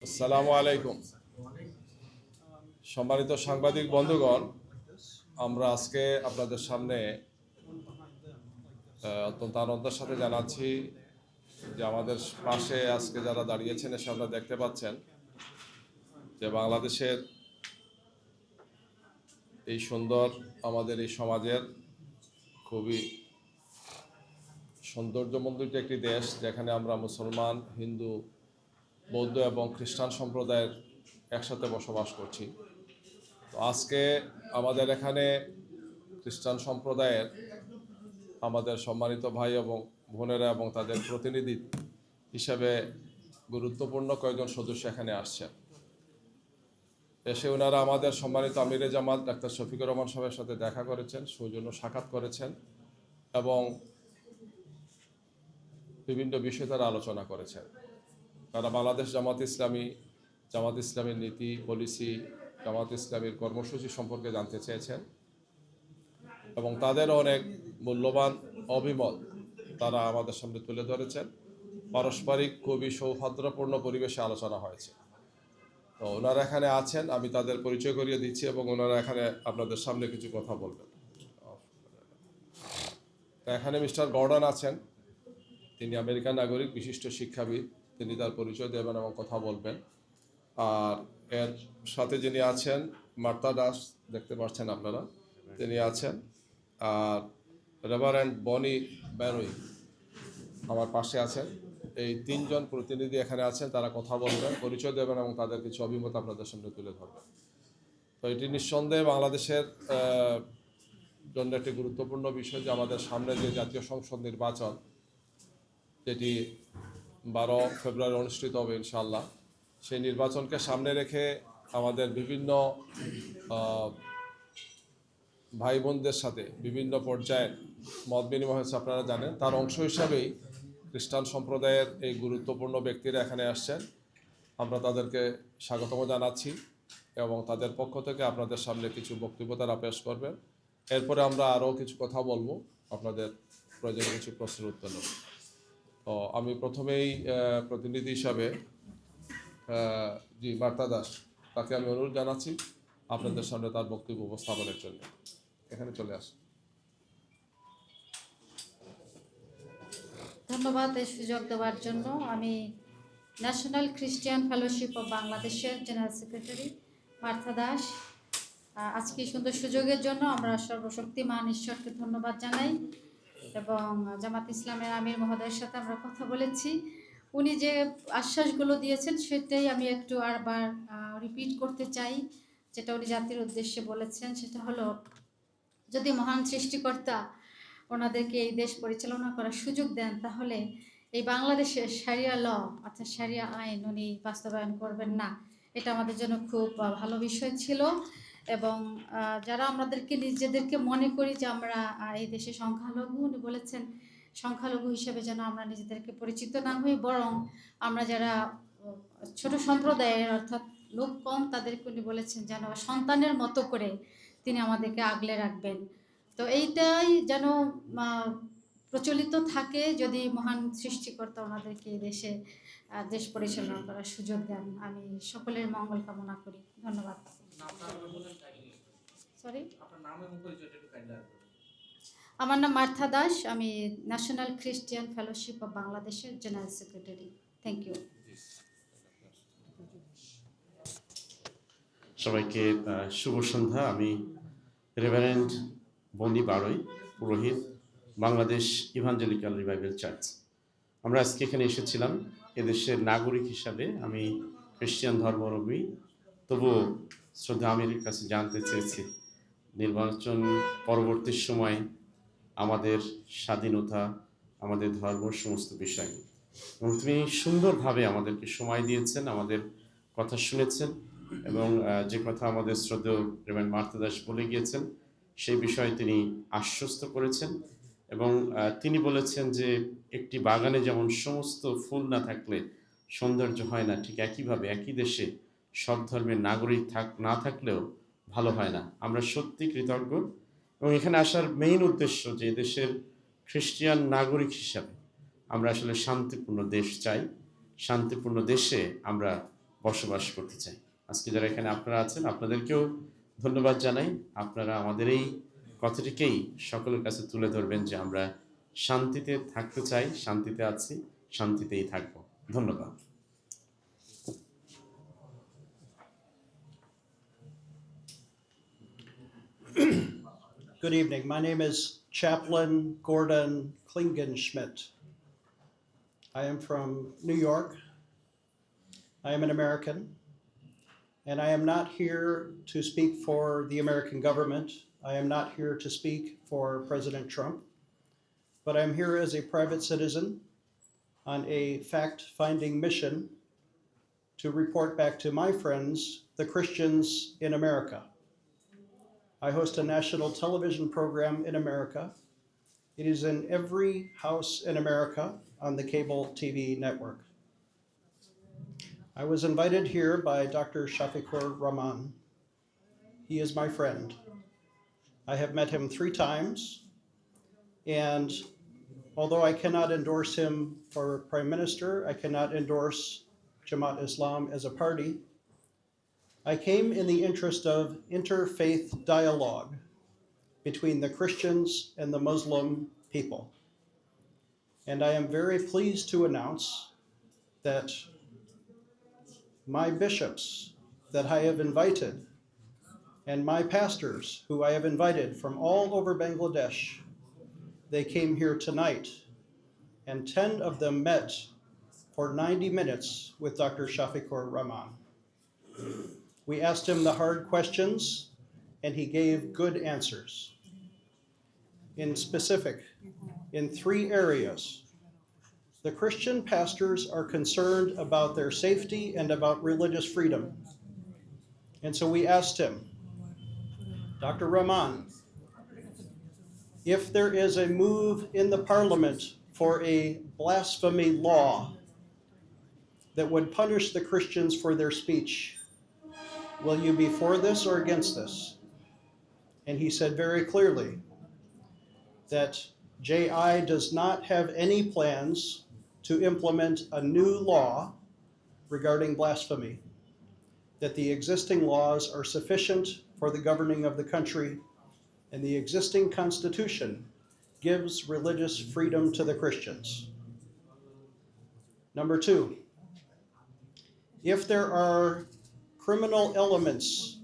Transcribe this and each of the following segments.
আসসালামু আলাইকুম। সম্মানিত সাংবাদিক বন্ধুগণ, আমরা আজকে আপনাদের সামনে অত্যন্ত আনন্দের সাথে জানাচ্ছি যে আমাদের পাশে আজকে যারা দাঁড়িয়েছেন এসে আপনারা দেখতে পাচ্ছেন যে বাংলাদেশের এই সুন্দর আমাদের এই সমাজের খুবই সৌন্দর্যমণ্ডিত একটি দেশ, যেখানে আমরা মুসলমান, হিন্দু, বৌদ্ধ এবং খ্রিস্টান সম্প্রদায়ের একসাথে বসবাস করছি। তো আজকে আমাদের এখানে খ্রিস্টান সম্প্রদায়ের আমাদের সম্মানিত ভাই এবং বোনেরা এবং তাদের প্রতিনিধি হিসাবে গুরুত্বপূর্ণ কয়েকজন সদস্য এখানে আসছেন। এসে ওনারা আমাদের সম্মানিত আমিরে জামাত ডাক্তার শফিকুর রহমান সাহেবের সাথে দেখা করেছেন, সৌজন্য সাক্ষাৎ করেছেন এবং বিভিন্ন বিষয়ে তারা আলোচনা করেছেন। তারা বাংলাদেশ জামাত ইসলামীর নীতি পলিসি, জামাত ইসলামীর কর্মসূচি সম্পর্কে জানতে চেয়েছেন এবং তাদের অনেক মূল্যবান অভিমত তারা আমাদের সামনে তুলে ধরেছেন। পারস্পরিক খুবই সৌহার্দ্যপূর্ণ পরিবেশে আলোচনা হয়েছে। তো ওনারা এখানে আছেন, আমি তাদের পরিচয় করিয়ে দিচ্ছি এবং ওনারা এখানে আপনাদের সামনে কিছু কথা বলবেন। তো এখানে মিস্টার গর্ডন আছেন, তিনি আমেরিকান নাগরিক, বিশিষ্ট শিক্ষাবিদ। তিনি তার পরিচয় দেবেন এবং কথা বলবেন। আর এর সাথে যিনি আছেন মার্তা দাস, দেখতে পাচ্ছেন আপনারা, তিনি আছেন। আর রেভারেন্ড বনি ব্যানোই আমার পাশে আছেন। এই তিনজন প্রতিনিধি এখানে আছেন, তারা কথা বলবেন, পরিচয় দেবেন এবং তাদের কিছু অভিমত আপনাদের সামনে তুলে ধরবেন। তো এটি নিঃসন্দেহে বাংলাদেশের জন্য একটি গুরুত্বপূর্ণ বিষয় যে আমাদের সামনে যে জাতীয় সংসদ নির্বাচন, যেটি 12 ফেব্রুয়ারি অনুষ্ঠিত হবে ইনশাআল্লাহ, সেই নির্বাচনকে সামনে রেখে আমাদের বিভিন্ন ভাই বোনদের সাথে বিভিন্ন পর্যায়ের মত বিনিময় হয়েছে, আপনারা জানেন। তার অংশ হিসাবেই খ্রিস্টান সম্প্রদায়ের এই গুরুত্বপূর্ণ ব্যক্তিরা এখানে আসছেন। আমরা তাদেরকে স্বাগতম জানাচ্ছি এবং তাদের পক্ষ থেকে আপনাদের সামনে কিছু বক্তব্য তারা পেশ করবেন। এরপরে আমরা আরও কিছু কথা বলবো, আপনাদের প্রয়োজনীয় কিছু প্রশ্নের উত্তর নেব। তো আমি প্রথমেই প্রতিনিধি হিসাবে মার্তা দাস, তাকে আমি অনুরোধ জানাচ্ছি আপনাদের সামনে তার বক্তব্য উপস্থাপনের জন্য। এখানে চলে আসুন। ধন্যবাদ এই সুযোগ দেওয়ার জন্য। আমি ন্যাশনাল খ্রিস্টিয়ান ফেলোশিপ অব বাংলাদেশের জেনারেল সেক্রেটারি মার্থা দাস। আজকে সুন্দর সুযোগের জন্য আমরা সর্বশক্তিমান ঈশ্বরকে ধন্যবাদ জানাই এবং জামাত ইসলামের আমির মহোদয়ের সাথে আমরা কথা বলেছি। উনি যে আশ্বাসগুলো দিয়েছেন সেটাই আমি একটু আরবার রিপিট করতে চাই। যেটা উনি জাতির উদ্দেশ্যে বলেছেন সেটা হলো, যদি মহান সৃষ্টিকর্তা ওনাদেরকে এই দেশ পরিচালনা করার সুযোগ দেন, তাহলে এই বাংলাদেশের শারিয়া ল অর্থাৎ শারিয়া আইন উনি বাস্তবায়ন করবেন না। এটা আমাদের জন্য খুব ভালো বিষয় ছিল। এবং যারা আমাদেরকে নিজেদেরকে মনে করি যে আমরা এই দেশে সংখ্যালঘু, উনি বলেছেন সংখ্যালঘু হিসেবে যেন আমরা নিজেদেরকে পরিচিত না হই, বরং আমরা যারা ছোট সম্প্রদায়ের অর্থাৎ লোক কম, তাদেরকে উনি বলেছেন যেন সন্তানের মতো করে তিনি আমাদেরকে আগলে রাখবেন। তো এইটাই যেন প্রচলিত থাকে, যদি মহান সৃষ্টিকর্তা ওনাদেরকে দেশে দেশ পরিচালনা করার সুযোগ দেন। আমি সকলের মঙ্গল কামনা করি। ধন্যবাদ। সরি, আমার নাম মার্থা দাস, আমি ন্যাশনাল খ্রিস্টিয়ান ফেলোশিপ অব বাংলাদেশের জেনারেল সেক্রেটারি। Thank you. সবাইকে শুভ সন্ধ্যা। আমি রেভারেন্ড বনি বারোই, পুরোহিত, বাংলাদেশ ইভাঞ্জেলিক্যাল রিভাইভাল চার্চ। আমরা আজকে এখানে এসেছিলাম এদেশের নাগরিক হিসাবে। আমি খ্রিস্টান ধর্মাবলম্বী, তবুও শ্রদ্ধা আমিরের কাছে জানতে চেয়েছি নির্বাচন পরবর্তী সময় আমাদের স্বাধীনতা, আমাদের ধর্ম, সমস্ত বিষয়। এবং তিনি সুন্দরভাবে আমাদেরকে সময় দিয়েছেন, আমাদের কথা শুনেছেন এবং যে কথা আমাদের শ্রদ্ধেয় রেভারেন্ড মার্থা দাস বলে গিয়েছেন সেই বিষয়ে তিনি আশ্বস্ত করেছেন। এবং তিনি বলেছেন যে একটি বাগানে যেমন সমস্ত ফুল না থাকলে সৌন্দর্য হয় না, ঠিক একইভাবে একই দেশে সব ধর্মের নাগরিক না থাকলেও ভালো হয় না। আমরা সত্যি কৃতজ্ঞ এবং এখানে আসার মেইন উদ্দেশ্য যে দেশের খ্রিস্টিয়ান নাগরিক হিসাবে আমরা আসলে শান্তিপূর্ণ দেশ চাই। শান্তিপূর্ণ দেশে আমরা বসবাস করতে চাই। আজকে যারা এখানে আপনারা আছেন আপনাদেরকেও ধন্যবাদ জানাই। আপনারা আমাদের এই কথাটিকেই সকলের কাছে তুলে ধরবেন যে আমরা শান্তিতে থাকতে চাই, শান্তিতে আছি, শান্তিতেই থাকব। ধন্যবাদ। Good evening. My name is Chaplain Gordon Klingenschmidt. I am from New York. I am an American, and I am not here to speak for the American government. I am not here to speak for President Trump, but I'm here as a private citizen on a fact-finding mission to report back to my friends, the Christians in America. I host a national television program in America. It is in every house in America on the cable TV network. I was invited here by Dr. Shafiqur Rahman. He is my friend. I have met him 3 times, and although I cannot endorse him for Prime Minister, I cannot endorse Jamaat Islam as a party. I came in the interest of interfaith dialogue between the Christians and the Muslim people. And I am very pleased to announce that my bishops that I have invited and my pastors who I have invited from all over Bangladesh, they came here tonight, and 10 of them met for 90 minutes with Dr. Shafiqur Rahman. We asked him the hard questions, and he gave good answers. In specific, in 3 areas, the Christian pastors are concerned about their safety and about religious freedom. And so we asked him, Dr. Rahman, if there is a move in the parliament for a blasphemy law that would punish the Christians for their speech, will you be for this or against this? And he said very clearly that JI does not have any plans to implement a new law regarding blasphemy, that the existing laws are sufficient for the governing of the country, and the existing constitution gives religious freedom to the Christians. Number 2, if there are criminal elements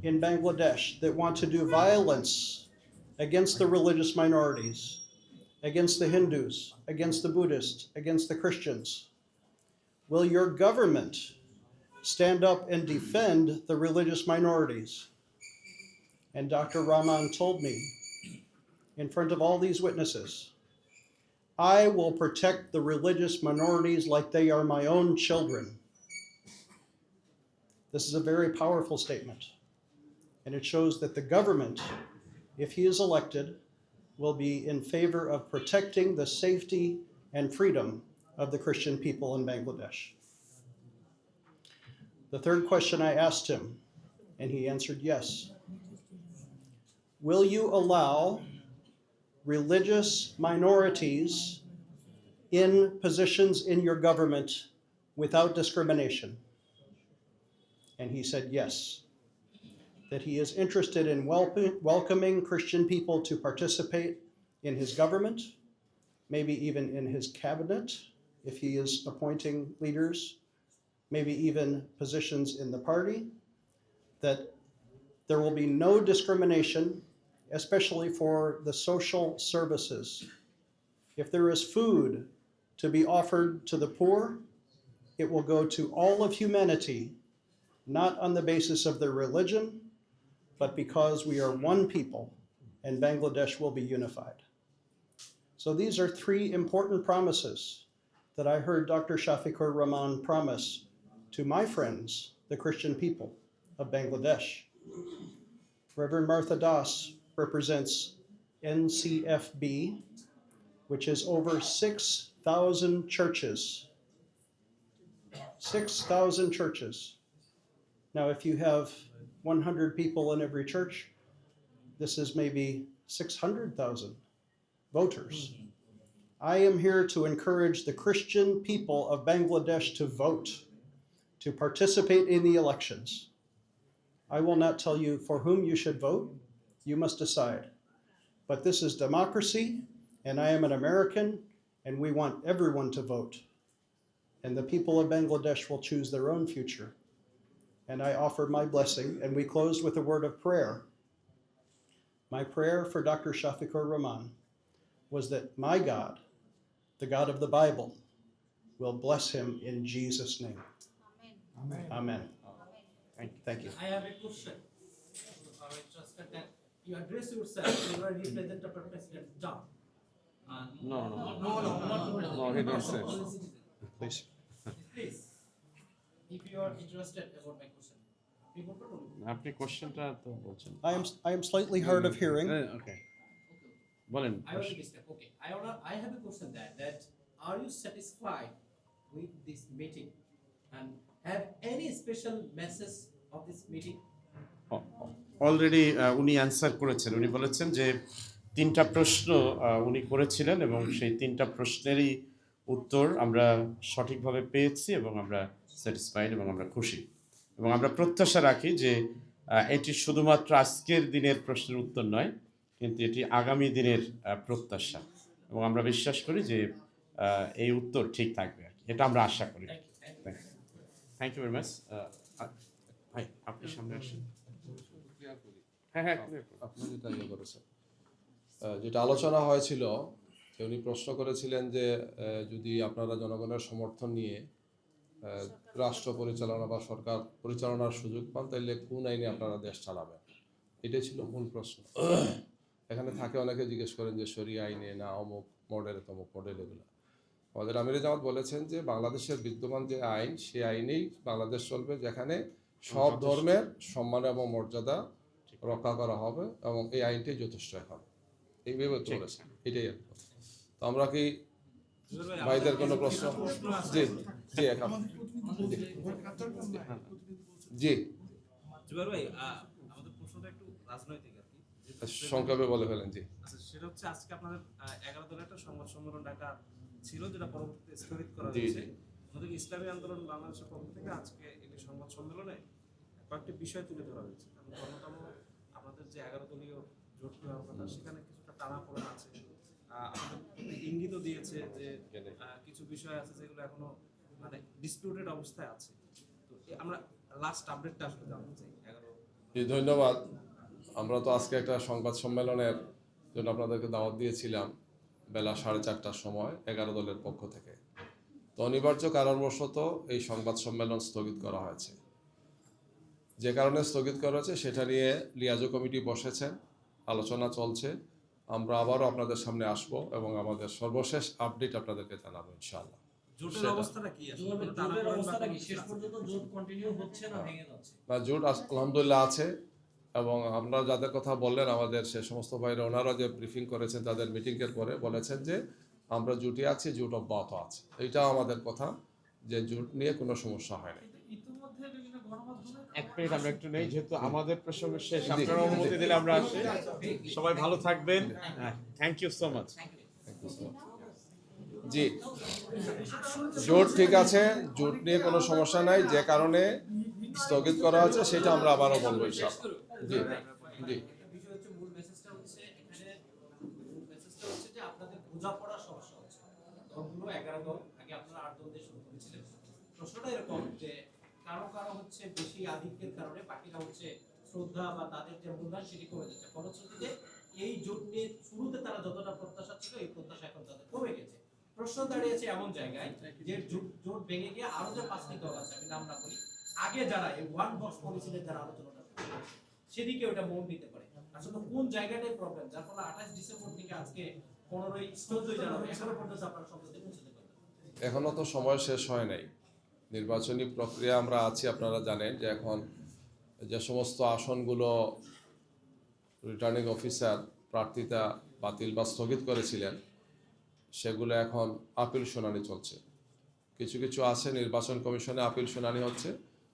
in Bangladesh that want to do violence against the religious minorities, against the Hindus, against the Buddhists, against the Christians, will your government stand up and defend the religious minorities? And Dr. Rahman told me in front of all these witnesses, I will protect the religious minorities like they are my own children. This is a very powerful statement, and it shows that the government, if he is elected, will be in favor of protecting the safety and freedom of the Christian people in Bangladesh. The third question I asked him, and he answered yes. Will you allow religious minorities in positions in your government without discrimination? And he said yes, that he is interested in welcoming Christian people to participate in his government, maybe even in his cabinet, if he is appointing leaders, maybe even positions in the party, that there will be no discrimination, especially for the social services. If there is food to be offered to the poor, it will go to all of humanity, not on the basis of their religion, but because we are one people and Bangladesh will be unified. So these are 3 important promises that I heard Dr. Shafiqur Rahman promise to my friends, the Christian people of Bangladesh. Reverend Martha Das represents NCFB, which is over 6,000 churches. 6,000 churches. Now, if you have 100 people in every church, this is maybe 600,000 voters. I am here to encourage the Christian people of Bangladesh to vote. to participate in the elections. I will not tell you for whom you should vote. You must decide. But this is democracy, and I am an American, and we want everyone to vote. And the people of Bangladesh will choose their own future. And I offer my blessing, and we close with a word of prayer. My prayer for Dr. Shafiqur Rahman was that my God, the God of the Bible, will bless him in Jesus' name. Amen. Thank you. I have a question. I'm interested that you address yourself. You are representative of President Trump. No, he don't say. Please. Please, if you are interested about my question, you go to আপনি কোশ্চেনটা তো বলছেন। I am slightly hard of hearing. ওকে বলেন। I will disturb. Okay. I have a question that are you satisfied with this meeting and have any special message of this meeting? Already উনি answer করেছেন। উনি বলেছেন যে 3টা প্রশ্ন উনি করেছিলেন এবং সেই 3টা প্রশ্নেরই উত্তর আমরা সঠিকভাবে পেয়েছি এবং আমরা স্যাটিসফাইড এবং আমরা খুশি এবং আমরা প্রত্যাশা রাখি যে এটি শুধুমাত্র আজকের দিনের প্রশ্নের উত্তর নয়, কিন্তু এটি আগামী দিনের প্রত্যাশা এবং আমরা বিশ্বাস করি যে এই উত্তর ঠিক থাকবে আর কি। এটা আমরা আশা করি। Thank you very much. ভাই আপনি সামনে আসেন। হ্যাঁ আপনি যেটা ইয়ে করেছেন, যেটা আলোচনা হয়েছিল যে উনি প্রশ্ন করেছিলেন যে যদি আপনারা জনগণের সমর্থন নিয়ে রাষ্ট্র পরিচালনা বা সরকার পরিচালনার সুযোগ পান তাহলে কোন আইনে আপনারা দেশ চালাবেন, এটাই ছিল মূল প্রশ্ন। এখানে থাকে অনেকে জিজ্ঞেস করেন যে শরিয়া আইনে না অমুক মডেল তমুক মডেল, এগুলো আমাদের আমিরে জামাত বলেছেন যে বাংলাদেশের বিদ্যমান যে আইন সেই আইনেই বাংলাদেশ চলবে, যেখানে সব ধর্মের সম্মান এবং মর্যাদা রক্ষা করা হবে এবং এই আইনটাই যথেষ্ট এখন এইভাবে চলেছে, এটাই আর কি। তো আমরা কি ভাইদের কোনো প্রশ্ন? জি জি এখন জি জুবাইর ভাই, আমাদের প্রশ্নটা একটু রাজনৈতিক আর কি। সংক্ষেপে বলে ফেলেন। জি আচ্ছা, সেটা হচ্ছে আজকে আপনাদের 11 দলের একটা সংবাদ সম্মেলন ডাকা ছিল, যেটা পরবর্তীতে স্থগিত করা জি, হয়েছে। জি। আমাদের ইসলামী আন্দোলন বাংলাদেশের পক্ষ থেকে আজকে এই সংবাদ সম্মেলনে কয়েকটি বিষয় তুলে ধরা হয়েছে। অন্যতম আপনাদের যে 11 দলীয় জোট কথা, সেখানে কিছুটা টানাপোড়েন আছে। আপনাদের ইঙ্গিতও দিয়েছে যে কিছু বিষয় আছে যেগুলো এখনো মানে ডিসপিউটেড অবস্থায় আছে। তো আমরা লাস্ট আপডেটটা আসলে জানতে চাই। 11 জি ধন্যবাদ। আমরা তো আজকে একটা সংবাদ সম্মেলনের জন্য আপনাদেরকে দাওয়াত দিয়েছিলাম বেলা 4:30টার সময় 11 দলের পক্ষ থেকে। তো অনিবার্য কারণবশত এই সংবাদ সম্মেলন স্থগিত করা হয়েছে। যে কারণে স্থগিত করা হয়েছে সেটা নিয়ে লিয়াজো কমিটি বসেছেন, আলোচনা চলছে। আমরা আবারও আপনাদের সামনে আসব এবং আমাদের সর্বশেষ আপডেট আপনাদেরকে জানাবো ইনশাআল্লাহ। জোটের অবস্থাটা কি আসলে? কোনো টানাপোড়েন বা কোনো শেষ পর্যন্ত জোট কন্টিনিউ হচ্ছে না ভেঙে যাচ্ছে? না, জোট আলহামদুলিল্লাহ আছে এবং আমরা যাদের কথা বললেন আমাদের সে সমস্ত ভাইরা ওনারা যে ব্রিফিং করেছেন তাদের মিটিংয়ের পরে বলেছেন যে আমরা জোটে আছি, জোট অব্যাহত আছে। এইটাও আমাদের কথা যে জোট নিয়ে কোনো সমস্যা হয় না। ইতিমধ্যে বিভিন্ন গণমাধ্যমে এক মিনিট আমরা একটু নেই, যেহেতু আমাদের প্রসঙ্গ শেষ, জি, আপনারা অনুমতি দিলে আমরা আসি। সবাই ভালো থাকবেন। Thank you so much. জি জোট ঠিক আছে, জোট নিয়ে কোনো সমস্যা নাই। যে কারণে স্থগিত করা হয়েছে সেটা আমরা আবারও বলবো ইনশাআল্লাহ। জি জি বিষয় হচ্ছে মূল মেসেজটা হচ্ছে এখানে যে আপনাদের বোঝাপড়ার সমস্যা হচ্ছে। দলগুলো 11 দল, আগে আপনারা 8 দল দিয়ে শুরু করেছিলেন। প্রশ্নটা এরকম যে কারো হচ্ছে বেশি আধিক্যের কারণে বাকিরা হচ্ছে শ্রদ্ধা বা তাদের যে মূল্যায়ন সেটি কমে যাচ্ছে। ফলশ্রুতিতে এই জোট নিয়ে শুরুতে তারা যতটা প্রত্যাশা ছিল এই প্রত্যাশা এখন তাদের কমে গেছে। প্রশ্ন দাঁড়িয়েছে এমন জায়গায় যে জোট ভেঙে গিয়ে আরো যে 5টি দল আছে, আমি নাম না বলি, আগে যারা এই ওয়ান বক্স পলিসিতে যারা আলোচনাটা সেদিকে ওটা মন দিতে পারে। আসলে কোন জায়গাটাই প্রবলেম, যার ফলে 28 ডিসেম্বর থেকে আজকে 15-14 জানুয়ারি এখনো পর্যন্ত আপনারা সম্পত্তি পৌঁছতে পারবেন? এখনো তো সময় শেষ হয় নাই, নির্বাচনী প্রক্রিয়া আমরা আছি। আপনারা জানেন যে এখন যে সমস্ত আসনগুলো রিটার্নিং অফিসার প্রার্থিতা বাতিল বা স্থগিত করেছিলেন সেগুলো এখন আপিল শুনানি চলছে। কিছু কিছু আছে নির্বাচন কমিশনে আপিল শুনানি হচ্ছে,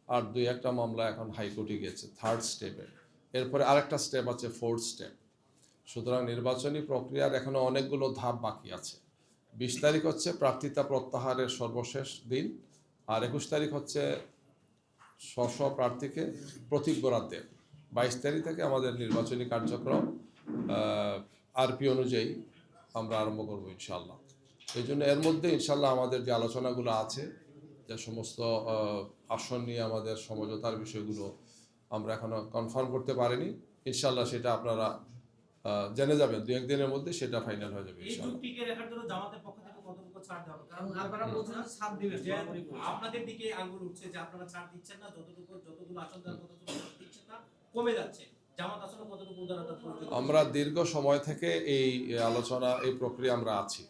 আর 2-1টা মামলা এখন হাইকোর্টে গিয়েছে 3rd স্টেপে। এরপরে আরেকটা স্টেপ আছে 4th স্টেপ। সুতরাং নির্বাচনী প্রক্রিয়ার এখনো অনেকগুলো ধাপ বাকি আছে। 20 তারিখ হচ্ছে প্রার্থিতা প্রত্যাহারের সর্বশেষ দিন, আর 21 তারিখ হচ্ছে স্ব প্রার্থীকে প্রতীক বরাদ্দ দেব। 22 তারিখ থেকে আমাদের নির্বাচনী কার্যক্রম আরপি অনুযায়ী আমরা আরম্ভ করবো ইনশাল্লাহ। এই জন্য এর মধ্যে ইনশাল্লাহ আমাদের যে আলোচনাগুলো আছে, যে সমস্ত আসন নিয়ে আমাদের সমঝোতার বিষয়গুলো আমরা এখনো কনফার্ম করতে পারিনি। ইনশাল্লাহ সেটা আপনারা জেনে যাবেন 2-1 দিনের মধ্যে, সেটা ফাইনাল হয়ে যাবে এই ইনশাল্লাহ। যুক্তিকে রাখার জন্য জামাতের পক্ষ থেকে কতটুকু ছাড় দেওয়া হবে? কারণ আপনারা বলছেন ছাড় দিবেন, যে আপনাদের দিকে আঙ্গুল উঠছে যে আপনারা ছাড় দিচ্ছেন না, যতগুলো আসন দেওয়ার কথা ছিল ততটুকু দিচ্ছেন না, কমে যাচ্ছে। জামাত আসলে কতটুকু উদারতা প্রয়োজন? আমরা দীর্ঘ সময় থেকে এই আলোচনা, এই প্রক্রিয়া আমরা আছি,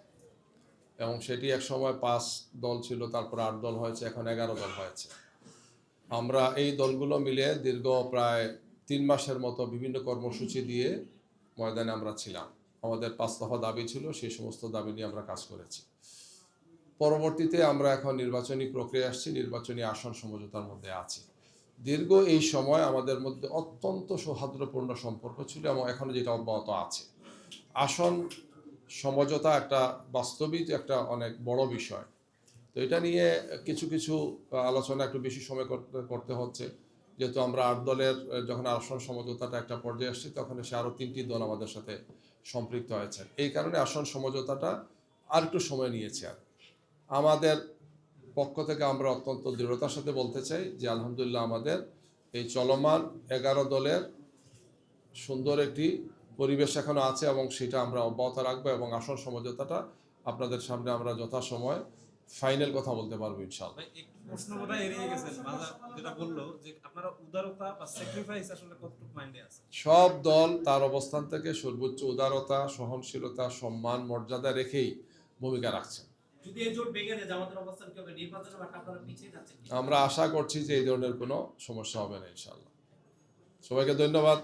এবং সেটি এক সময় 5 দল ছিল, তারপর 8 দল হয়েছে, এখন 11 দল হয়েছে। আমরা এই দলগুলো মিলে দীর্ঘ প্রায় 3 মাসের মতো বিভিন্ন কর্মসূচি দিয়ে ময়দানে আমরা ছিলাম। আমাদের 5 দফা দাবি ছিল, সেই সমস্ত দাবি নিয়ে আমরা কাজ করেছি। পরবর্তীতে আমরা এখন নির্বাচনী প্রক্রিয়া আসছি, নির্বাচনী আসন সমঝোতার মধ্যে আছি। দীর্ঘ এই সময় আমাদের মধ্যে অত্যন্ত সৌহার্দ্যপূর্ণ সম্পর্ক ছিল, এবং এখনো যেটা অব্যাহত আছে। আসন সমঝোতা একটা বাস্তবিক একটা অনেক বড় বিষয়। তো এটা নিয়ে কিছু কিছু আলোচনা একটু বেশি সময় করতে হচ্ছে, যেহেতু আমরা 8 দলের যখন আসন সমঝোতাটা একটা পর্যায়ে আসছে, তখন সে আরও 3টি দল আমাদের সাথে সম্পৃক্ত হয়েছে। এই কারণে আসন সমঝোতাটা আর একটু সময় নিয়েছে। আর আমাদের পক্ষ থেকে আমরা অত্যন্ত দৃঢ়তার সাথে বলতে চাই যে আলহামদুলিল্লাহ আমাদের এই চলমান 11 দলের সুন্দর একটি পরিবেশ এখনো আছে, এবং সেটা আমরা অব্যাহত রাখবো, এবং আসন সমঝোতাটা আপনাদের সামনে আমরা যথাসময় ফাইনাল কথা বলতে পারবো ইনশাআল্লাহ। ভাই, একটু প্রশ্ন বোধহয় এড়িয়ে গেছেন। মাঝা যেটা বললো যে আপনারা উদারতা বা স্যাক্রিফাইস আসলে কতটুকু মাইন্ডে আছে? সব দল তার অবস্থান থেকে সর্বোচ্চ উদারতা, সহনশীলতা, সম্মান, মর্যাদা রেখেই ভূমিকা রাখছে। যদি এই জোট ভেঙে যায় জামাতের অবস্থান কি হবে? নির্বাচনের মাঠে আপনারা পিছিয়ে যাচ্ছেন কি? আমরা আশা করছি যে এই ধরনের কোনো সমস্যা হবে না ইনশাআল্লাহ। সবাইকে ধন্যবাদ।